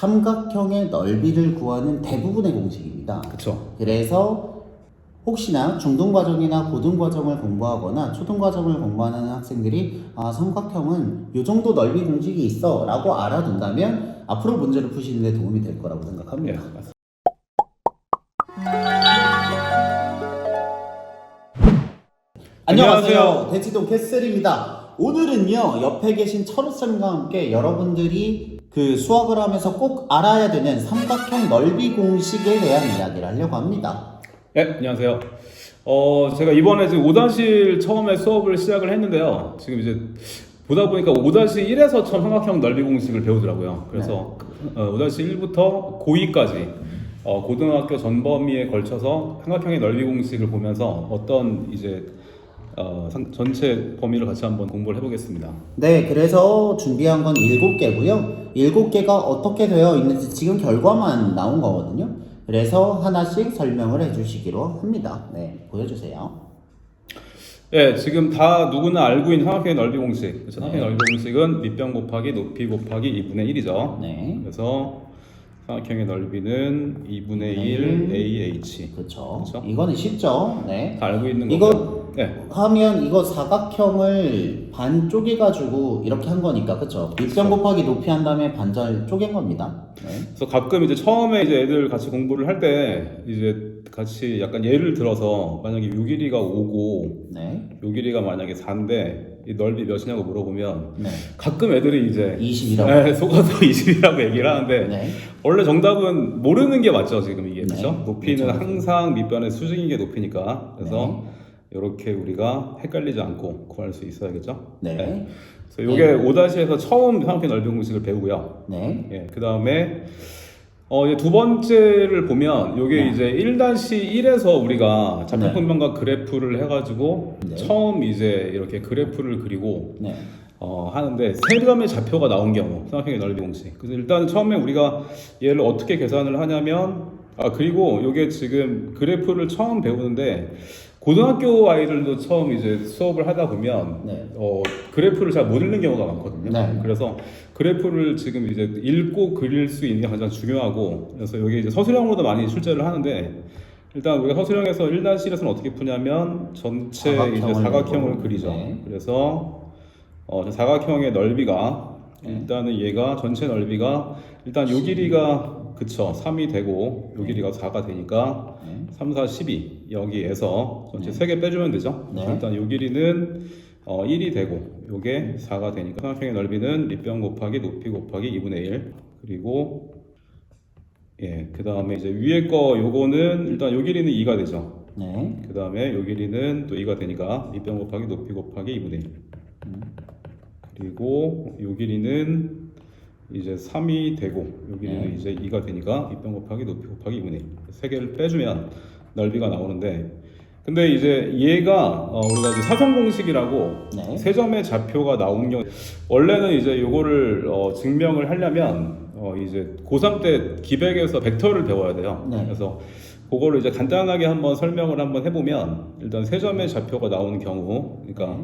삼각형의 넓이를 구하는 대부분의 공식입니다. 그쵸. 그래서 혹시나 중등과정이나 고등과정을 공부하거나 초등과정을 공부하는 학생들이 삼각형은 이 정도 넓이 공식이 있어 라고 알아둔다면 앞으로 문제를 푸시는 데 도움이 될 거라고 생각합니다. 예, 맞습니다. 안녕하세요. 대치동 캐슬입니다. 오늘은요, 옆에 계신 철우쌤과 함께 여러분들이 그 수학을 하면서 꼭 알아야 되는 삼각형 넓이 공식에 대한 이야기를 하려고 합니다. 네, 안녕하세요. 제가 이번에 지금 5-1 처음에 수업을 시작을 했는데요. 지금 이제 보다 보니까 5-1에서 처음 삼각형 넓이 공식을 배우더라고요. 그래서 5-1부터 고2까지 고등학교 전 범위에 걸쳐서 삼각형의 넓이 공식을 보면서 어떤 이제 전체 범위를 같이 한번 공부를 해보겠습니다. 네, 그래서 준비한 건 7개고요. 7개가 어떻게 되어 있는지 지금 결과만 나온 거거든요. 그래서 하나씩 설명을 해주시기로 합니다. 네, 보여주세요. 네, 지금 다 누구나 알고 있는 삼각형의 넓이 공식. 삼각형의 넓이 공식은 밑변 곱하기 높이 곱하기 2분의 1이죠. 네. 그래서 삼각형의 넓이는 2분의 1 AH. 그렇죠. 그쵸? 이거는 쉽죠. 네. 다 알고 있는 이거 거고요. 네. 하면 이거 사각형을 반 쪼개가지고 이렇게 한 거니까, 그쵸? 밑변 곱하기 높이 한 다음에 반절 쪼갠 겁니다. 네. 그래서 가끔 이제 처음에 이제 애들 같이 공부를 할 때 이제 같이 약간 예를 들어서 만약에 요 길이가 5고 네. 요 길이가 만약에 4인데 이 넓이 몇이냐고 물어보면 네. 가끔 애들이 이제 20이라고. 네, 속아서 20이라고 얘기를 하는데 네. 원래 정답은 모르는 게 맞죠, 지금 이게. 네. 그렇죠? 높이는 그렇죠. 항상 밑변의 수직인 게 높이니까. 그래서 네. 이렇게 우리가 헷갈리지 않고 구할 수 있어야겠죠? 네. 그래서 이게 5-에서 처음 삼각형 넓이 공식을 배우고요. 네. 예, 그 다음에 이제 두 번째를 보면 이게 네. 이제 1-1에서 우리가 네. 좌표평면과 그래프를 해가지고 네. 처음 이제 이렇게 그래프를 그리고 네. 하는데 세 점의 좌표가 나온 경우 삼각형의 넓이 공식. 그래서 일단 처음에 우리가 얘를 어떻게 계산을 하냐면 그리고 이게 지금 그래프를 처음 배우는데 고등학교 아이들도 처음 이제 수업을 하다 보면 네. 그래프를 잘 못 읽는 경우가 많거든요. 네. 그래서 그래프를 지금 이제 읽고 그릴 수 있는 게 가장 중요하고, 그래서 여기 이제 서술형으로도 많이 출제를 하는데 일단 우리가 서술형에서 1-1에서는 어떻게 푸냐면 전체 이제 사각형을 그리죠. 네. 그래서 사각형의 넓이가 네. 일단은 얘가 전체 넓이가 일단 요 길이가 그쵸 3이 되고 요 길이가 4가 되니까 네. 3, 4, 12 여기에서 전체 3개 빼주면 되죠. 네. 일단 요 길이는 1이 되고 요게 4가 되니까 삼각형의 넓이는 밑변 곱하기 높이 곱하기 2분의 1 그리고 그 다음에 이제 위에 거 요거는 일단 요 길이는 2가 되죠. 네. 그 다음에 요 길이는 또 2가 되니까 밑변 곱하기 높이 곱하기 2분의 1 그리고 요 길이는 이제 3이 되고 요 길이는 이제 2가 되니까 밑변 곱하기 높이 곱하기 2분의 1 세 개를 빼주면 넓이가 나오는데, 근데 이제 얘가 우리가 이제 사선 공식이라고 네. 세 점의 좌표가 나온 경우 원래는 이제 요거를 증명을 하려면 이제 고3 때 기백에서 벡터를 배워야 돼요. 네. 그래서 그거를 이제 간단하게 한번 설명을 한번 해보면 일단 세 점의 좌표가 나오는 경우, 그러니까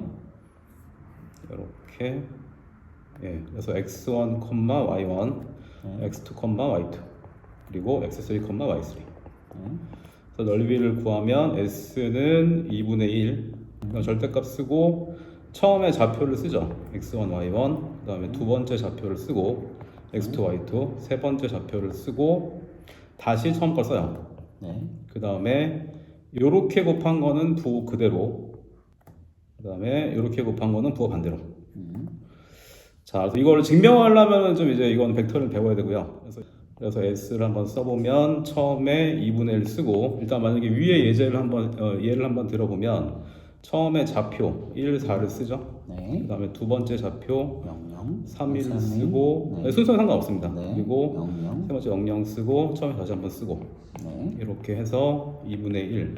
이렇게 그래서 x1, y1, x2, y2 그리고 x3, y3 그래서 넓이를 구하면 s는 2분의 1 절대값 쓰고 처음에 좌표를 쓰죠. x1, y1 그 다음에 두 번째 좌표를 쓰고 x2, y2 세 번째 좌표를 쓰고 다시 처음 걸 써요. 네. 그 다음에 요렇게 곱한 거는 부호 그대로, 그 다음에 요렇게 곱한 거는 부호 반대로. 자, 그래서 이거를 증명하려면 좀 이제 이건 벡터를 배워야 되고요. 그래서 s를 한번 써보면 처음에 2분의 1 쓰고, 일단 만약에 위에 예제를 한번 예를 한번 들어보면 처음에 좌표 1, 4를 쓰죠. 네. 그 다음에 두 번째 좌표 00, 3, 1을 3, 쓰고 네. 순서는 상관없습니다. 네. 그리고 00. 세 번째 00 쓰고 처음에 다시 한번 쓰고 네. 이렇게 해서 2분의 1.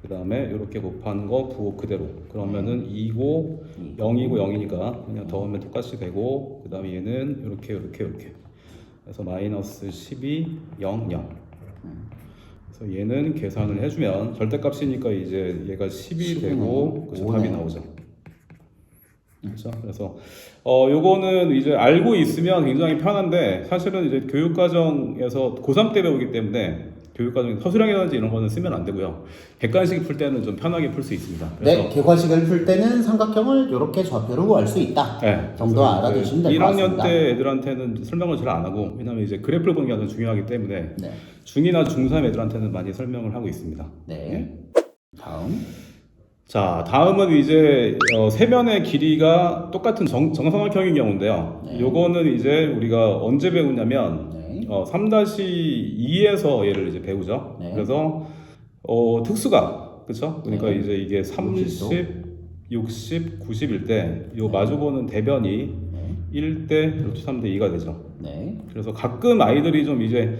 그 다음에 이렇게 곱하는 거 부호 그대로. 그러면은 2고 0이고 0이니까 그냥 더하면 똑같이 되고, 그 다음에 얘는 이렇게. 그래서 마이너스 12, 0, 0. 그래서 얘는 계산을 해주면 절대값이니까 이제 얘가 10이 되고 그래서 답이 나오죠. 그렇죠. 그래서 요거는 이제 알고 있으면 굉장히 편한데 사실은 이제 교육 과정에서 고3 때 배우기 때문에 교육 과정에 서술형이라든지 이런 거는 쓰면 안 되고요. 객관식 풀 때는 좀 편하게 풀 수 있습니다. 네, 객관식을 풀 때는 삼각형을 이렇게 좌표로 알 수 있다. 네, 정도 알아두시면 될 것 1학년 같습니다. 때 애들한테는 설명을 잘 안 하고 왜냐면 이제 그래프를 보는 게 아주 중요하기 때문에 네. 중2나 중3 애들한테는 많이 설명을 하고 있습니다. 네. 다음. 자, 다음은 이제 세변의 길이가 똑같은 정삼각형인 경우인데요. 네. 요거는 이제 우리가 언제 배우냐면 네. 3-2에서 얘를 이제 배우죠. 네. 그래서 특수가 그렇죠? 그러니까 네. 이제 이게 30, 60, 90일 때 요 마주보는 대변이 네. 1대 루트 3대 2가 되죠. 네. 그래서 가끔 아이들이 좀 이제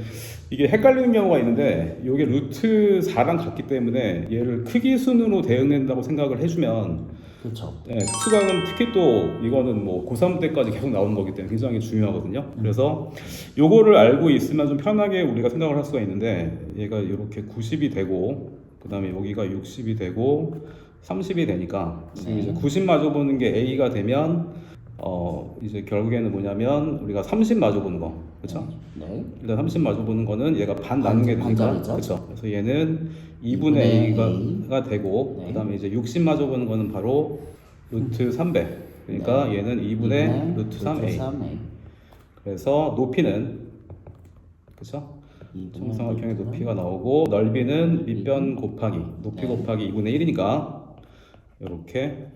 이게 헷갈리는 경우가 있는데 이게 루트 4랑 같기 때문에 얘를 크기 순으로 대응된다고 생각을 해주면 그렇죠. 네, 특수강은 특히 또 이거는 뭐 고3 때까지 계속 나오는 거기 때문에 굉장히 중요하거든요. 그래서 요거를 알고 있으면 좀 편하게 우리가 생각을 할 수가 있는데 얘가 이렇게 90이 되고 그 다음에 여기가 60이 되고 30이 되니까 지금 이제 90 마주보는 게 A가 되면 이제 결국에는 뭐냐면 우리가 30 마주보는 거 그렇죠? 네. 일단 30 마주보는 거는 얘가 반 나눈 게 되니까 반절이죠. 그렇죠. 그래서 얘는 2분의 A가 되고 네. 그 다음에 이제 60 마주보는 거는 바로 루트 3배 그러니까 네. 얘는 2분의 루트 3A 그래서 높이는 그렇죠? 정삼각형의 높이가 나오고 넓이는 밑변 곱하기 높이 곱하기 2분의 1이니까 이렇게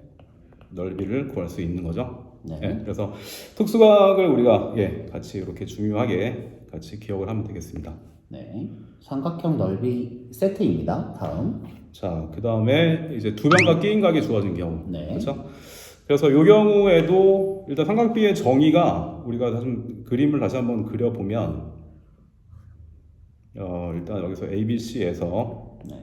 넓이를 구할 수 있는 거죠. 네. 예, 그래서 특수각을 우리가 같이 이렇게 중요하게 같이 기억을 하면 되겠습니다. 네. 삼각형 넓이 세트입니다. 다음. 자, 그 다음에 이제 두 변과 끼인 각이 주어진 경우. 네. 그렇죠? 그래서 이 경우에도 일단 삼각비의 정의가 우리가 좀 그림을 다시 한번 그려보면 일단 여기서 ABC에서 네.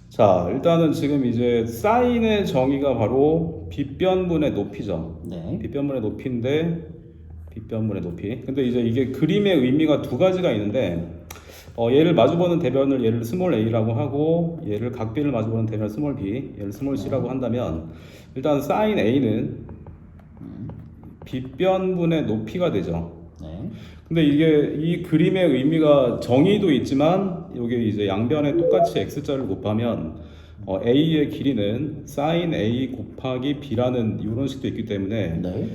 자, 일단은 지금 이제 사인의 정의가 바로 빗변분의 높이죠. 네. 빗변분의 높이인데 빗변분의 높이. 근데 이제 이게 그림의 의미가 두 가지가 있는데 얘를 마주보는 대변을 얘를 스몰 a라고 하고 얘를 각비를 마주보는 대변을 스몰 b, 얘를 스몰 c라고 한다면 일단 사인 a는 빗변분의 높이가 되죠. 네. 근데 이게 이 그림의 의미가 정의도 있지만 여기 이제 양변에 똑같이 x자를 곱하면 a의 길이는 sin a 곱하기 b라는 이런 식도 있기 때문에 네.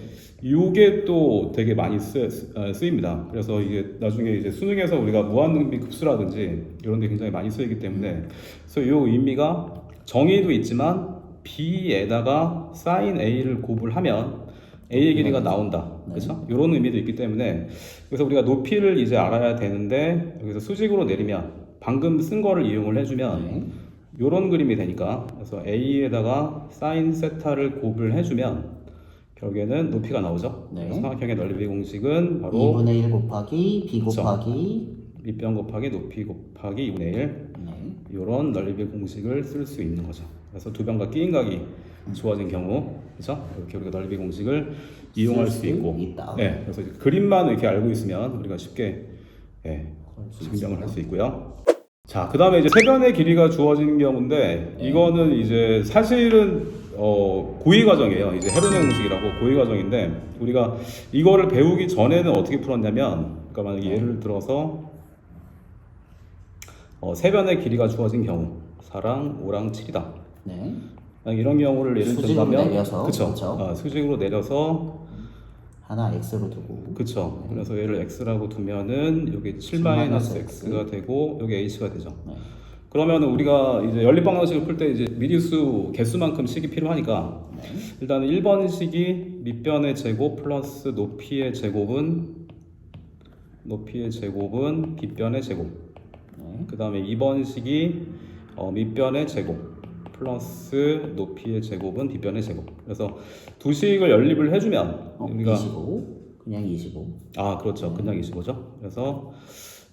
이게 또 되게 많이 쓰입니다. 그래서 이게 나중에 이제 수능에서 우리가 무한등비 급수라든지 이런 데 굉장히 많이 쓰이기 때문에 그래서 이 의미가 정의도 있지만 b에다가 sin a를 곱을 하면 a의 길이가 나온다. 그렇죠? 이런 의미도 있기 때문에 그래서 우리가 높이를 이제 알아야 되는데 여기서 수직으로 내리면 방금 쓴 거를 이용을 해주면 이런 그림이 되니까 그래서 a에다가 sin 세타를 곱을 해주면 결국에는 높이가 나오죠. 네. 삼각형의 넓이 공식은 바로 2분의 1 곱하기 b 곱하기 밑변 곱하기 높이 곱하기 2분의 1 네. 이런 넓이 공식을 쓸 수 있는 거죠. 그래서 두 변과 끼인 각이 주어진 경우 그렇죠? 이렇게 우리가 넓이 공식을 이용할 수 있고 있다. 네, 그래서 그림만 이렇게 알고 있으면 우리가 쉽게 증명을 할 수 있고요. 자, 그 다음에 이제 세변의 길이가 주어진 경우인데 이거는 이제 사실은 고의 과정이에요. 이제 헤르네 공식이라고 고의 과정인데 우리가 이거를 배우기 전에는 어떻게 풀었냐면 그러니까 만약에 예를 들어서 세변의 길이가 주어진 경우 4랑 5랑 7이다. 네. 이런 경우를 예를 들자면 내려서, 그쵸? 그쵸? 수직으로 내려서 하나 x로 두고 그쵸. 그래서 얘를 x라고 두면은 여기 7-x가 되고 여기 h가 되죠. 네. 그러면 우리가 이제 연립방정식을 풀 때 이제 미리수 개수만큼 식이 필요하니까 일단은 1번식이 밑변의 제곱 플러스 높이의 제곱은 빗변의 제곱. 그 다음에 2번식이 밑변의 제곱 플러스 높이의 제곱은 빗변의 제곱. 그래서 두 식을 연립을 해주면 우리가 25 그냥 25 그렇죠. 그냥 25죠. 그래서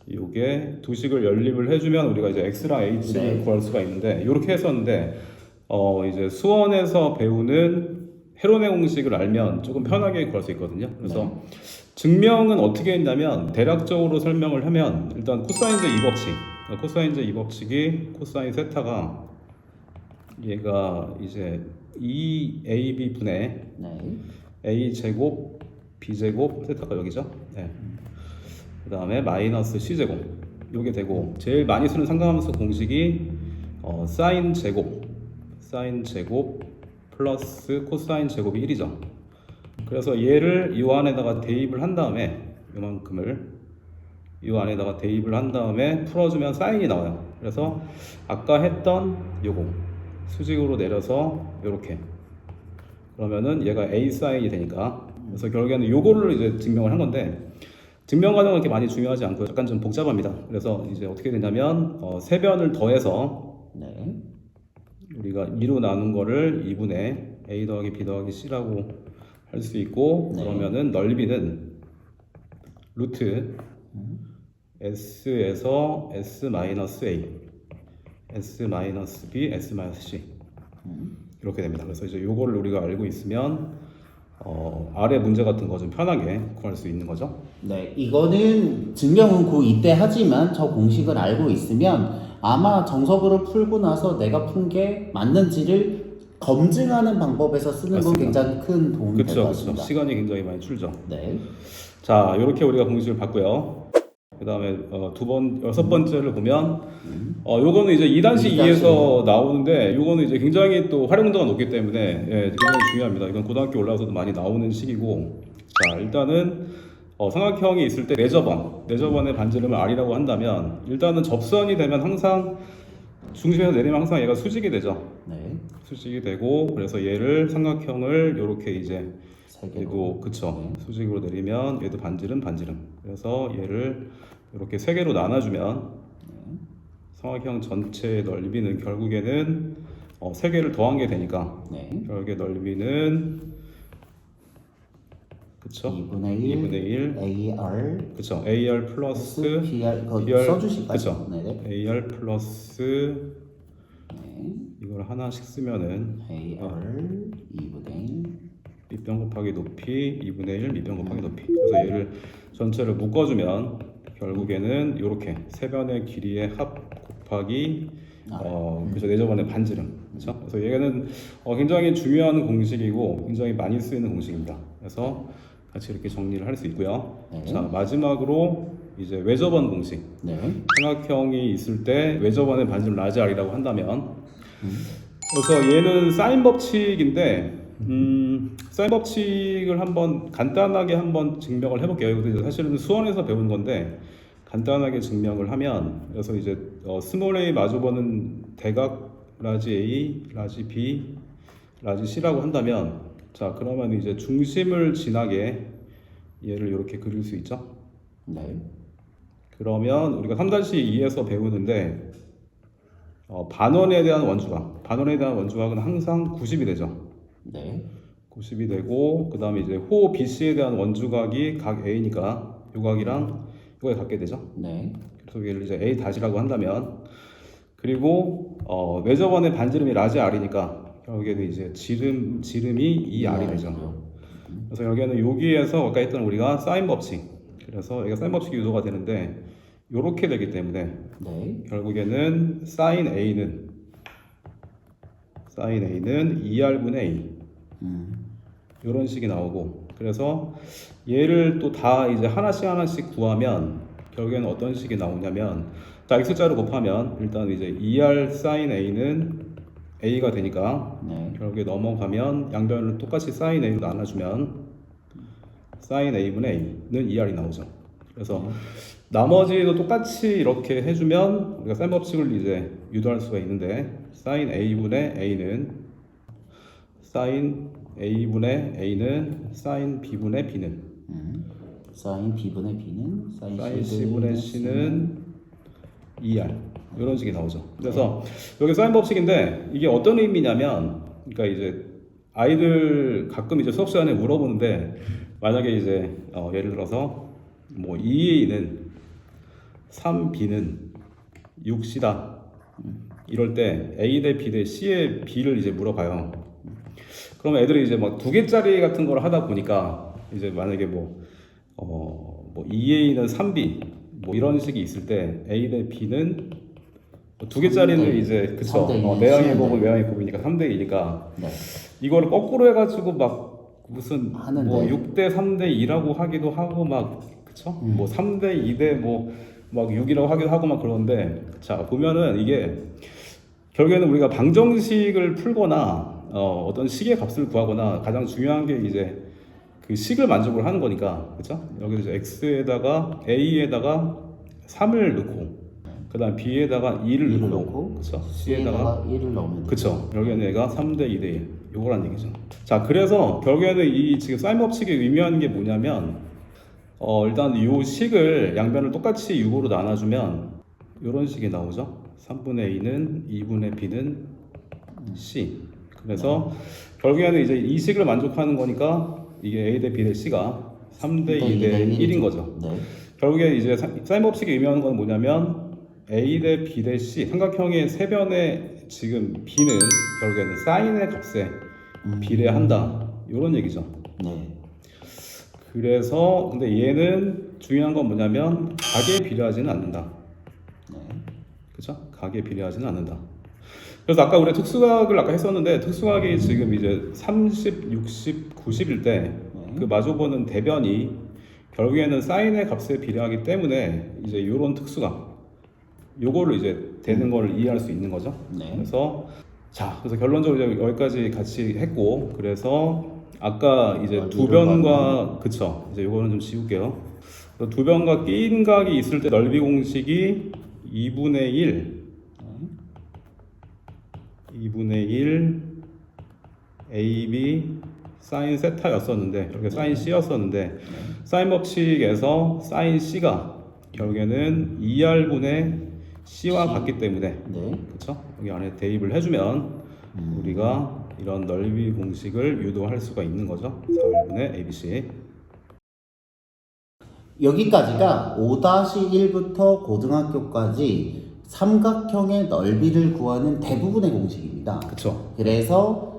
이게 두 식을 연립을 해주면 우리가 이제 x랑 h를 구할 수가 있는데 이렇게 했었는데 이제 수원에서 배우는 헤로네 공식을 알면 조금 편하게 구할 수 있거든요. 그래서 증명은 어떻게 했냐면 대략적으로 설명을 하면 일단 코사인 제 2법칙 코사인 제 2법칙이 코사인 세타가 얘가 이제 2ab 분의 네. a 제곱 b 제곱 세타가 여기죠. 네. 그 다음에 마이너스 c 제곱 요게 되고 제일 많이 쓰는 상관함수 공식이 사인 제곱 플러스 코사인 제곱이 1이죠. 그래서 얘를 이 안에다가 대입을 한 다음에 요만큼을 이 안에다가 대입을 한 다음에 풀어주면 사인이 나와요. 그래서 아까 했던 요거 수직으로 내려서 요렇게 그러면은 얘가 a 사인이 되니까 그래서 결국에는 요거를 이제 증명을 한 건데 증명 과정은 그렇게 많이 중요하지 않고 약간 좀 복잡합니다. 그래서 이제 어떻게 되냐면 세변을 더해서 네. 우리가 2로 나눈 거를 2분의 a 더하기 b 더하기 c라고 할 수 있고 네. 그러면은 넓이는 루트 s에서 s 마이너스 a s 마이너스 b s 마이너스 c 이렇게 됩니다. 그래서 이제 요거를 우리가 알고 있으면 아래 문제 같은 거 좀 편하게 구할 수 있는 거죠. 네, 이거는 증명은 이때 하지만 저 공식을 알고 있으면 아마 정석으로 풀고 나서 내가 푼 게 맞는지를 검증하는 방법에서 쓰는 건 맞습니다. 굉장히 큰 도움이 될 것 그렇죠. 같습니다. 시간이 굉장히 많이 줄죠. 네. 자, 이렇게 우리가 공식을 봤고요. 그 다음에 여섯 번째를 보면 요거는 이제 2-2에서 2-2. 나오는데 요거는 이제 굉장히 또 활용도가 높기 때문에 굉장히 중요합니다. 이건 고등학교 올라와서도 많이 나오는 식이고 자 일단은 삼각형이 있을 때 내저번의 반지름을 r이라고 한다면 일단은 접선이 되면 항상 중심에서 내리면 항상 얘가 수직이 되죠. 네. 수직이 되고 그래서 얘를 삼각형을 이렇게 이제 얘도 그쵸 수직으로 내리면 얘도 반지름 그래서 얘를 이렇게 세 개로 나눠주면 삼각형 전체의 넓이는 결국에는 세 개를 더한 게 되니까 결국에 넓이는 그쵸 2분의 1 AR 그쵸 AR 플러스 BR BR 써주실까요? 그쵸 네. AR 플러스 네. 이걸 하나씩 쓰면은 AR 2분의 밑변 곱하기 높이 2분의 1 밑변 곱하기 높이 그래서 얘를 전체를 묶어주면 결국에는 이렇게 세 변의 길이의 합 곱하기 그래서 내저번의 반지름 그렇죠? 그래서 얘는 굉장히 중요한 공식이고 굉장히 많이 쓰이는 공식입니다. 그래서 같이 이렇게 정리를 할 수 있고요. 네. 자 마지막으로 이제 외저번 공식 네. 삼각형이 있을 때 외저번의 반지름 라지 r이라고 한다면 그래서 얘는 사인 법칙인데 사인 법칙을 간단하게 한번 증명을 해볼게요. 이것도 사실은 수원에서 배운 건데 간단하게 증명을 하면 그래서 이제 스몰 a 마주보는 대각 라지 A, 라지 B, 라지 C라고 한다면 자 그러면 이제 중심을 지나게 얘를 이렇게 그릴 수 있죠. 네. 그러면 우리가 3-2에서 배우는데 반원에 대한 원주각은 항상 90이 되죠. 네. 90이 되고 그 다음에 이제 호 BC에 대한 원주각이 각 A니까 요 각이랑 요각이 같게 되죠. 네. 그래서 얘를 이제 A 다시라고 한다면 그리고 외저번의 반지름이 라지 R이니까 여기에는 이제 지름이 2R이 되죠. 그래서 여기에는 여기에서 아까 했던 우리가 사인 법칙 그래서 여기가 사인 법칙이 유도가 되는데 요렇게 되기 때문에 결국에는 사인 A는 2R분의 A 이런 식이 나오고 그래서 얘를 또 다 이제 하나씩 구하면 결국에는 어떤 식이 나오냐면 다 x자로 곱하면 일단 이제 2R 사인 A는 A가 되니까 결국에 넘어가면 양변을 똑같이 사인 A로 나눠주면 사인 A분의 A는 2R이 나오죠. 그래서 나머지도 똑같이 이렇게 해주면 우리가 사인 법칙을 이제 유도할 수가 있는데 사인 A분의 A는 사인 B분의 B는 사인 B분의 B는 사인 C분의 C는 2R 이런 식이 나오죠. 그래서 여기 사인 법칙인데 이게 어떤 의미냐면 그러니까 이제 아이들 가끔 이제 수업 시간에 물어보는데 만약에 이제 예를 들어서 뭐 2A는 3B는 6C다 이럴 때 A 대 B 대 C의 B를 이제 물어봐요. 그러면 애들이 이제 막 2개짜리 같은 걸 하다 보니까 이제 만약에 뭐 2A는 3B 뭐 이런 식이 있을 때 A 대 B는 두 개짜리는 3대 이제 그쵸. 3대 2는 내양의 쉬운데. 곱은 외양의 곱이니까 3대 2니까 네. 이거를 거꾸로 해가지고 막 무슨 하는데. 뭐 6대 3대 2라고 하기도 하고 막 그쵸? 뭐 3대 2대 뭐 막 6이라고 하기도 하고 막 그러는데 자 보면은 이게 결국에는 우리가 방정식을 풀거나 어떤 식의 값을 구하거나 가장 중요한 게 이제 그 식을 만족을 하는 거니까 그쵸? 여기 이제 x에다가 a에다가 3을 넣고 그 다음 b에다가 2를 2를 넣고 넣고 그쵸? C에다가 1을 넣으면 그쵸. 결국에는 얘가 3대 2대 1 요거란 얘기죠. 자 그래서 결국에는 이 지금 사인 법칙이 의미하는 게 뭐냐면 일단 요 식을 양변을 똑같이 6으로 나눠주면 요런 식이 나오죠. 3분의 a는 2분의 b는 c. 그래서 결국에는 이제 이 식을 만족하는 거니까 이게 a 대 b 대 c가 3대 2 대 1인 거죠. 네. 결국에 이제 사인 법칙이 의미하는 건 뭐냐면 a 대 b 대 c 삼각형의 세변의 지금 b는 결국에는 사인의 값에 비례한다 이런 얘기죠. 네. 그래서 근데 얘는 중요한 건 뭐냐면 각에 비례하지는 않는다. 네. 그렇죠? 각에 비례하지는 않는다. 그래서 아까 우리 특수각을 아까 했었는데 특수각이 지금 이제 30, 60, 90일 때 그 마주보는 대변이 결국에는 사인의 값에 비례하기 때문에 이제 이런 특수각 요거를 이제 되는 걸 이해할 수 있는 거죠. 네. 그래서 그래서 결론적으로 이제 여기까지 같이 했고 그래서 아까 이제 두 변과 그쵸 이제 요거는 좀 지울게요. 두 변과 끼인 각이 있을 때 넓이 공식이 2분의 1 AB 사인 세타였었는데 결국에 사인 C였었는데 사인 법칙에서 사인 C가 결국에는 2R분의 C와 같기 때문에 네. 그쵸? 여기 안에 대입을 해주면 우리가 이런 넓이 공식을 유도할 수가 있는 거죠. 4R분의 ABC. 여기까지가 5-1부터 고등학교까지 삼각형의 넓이를 구하는 대부분의 공식입니다. 그쵸? 그래서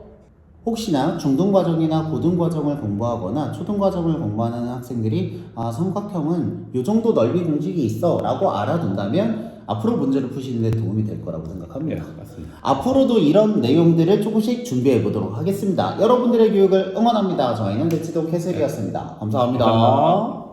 혹시나 중등과정이나 고등과정을 공부하거나 초등과정을 공부하는 학생들이 삼각형은 이 정도 넓이 공식이 있어 라고 알아둔다면 앞으로 문제를 푸시는 데 도움이 될 거라고 생각합니다. 네, 맞습니다. 앞으로도 이런 내용들을 조금씩 준비해 보도록 하겠습니다. 여러분들의 교육을 응원합니다. 저희는 대치동 캐슬이었습니다. 감사합니다. 감사합니다.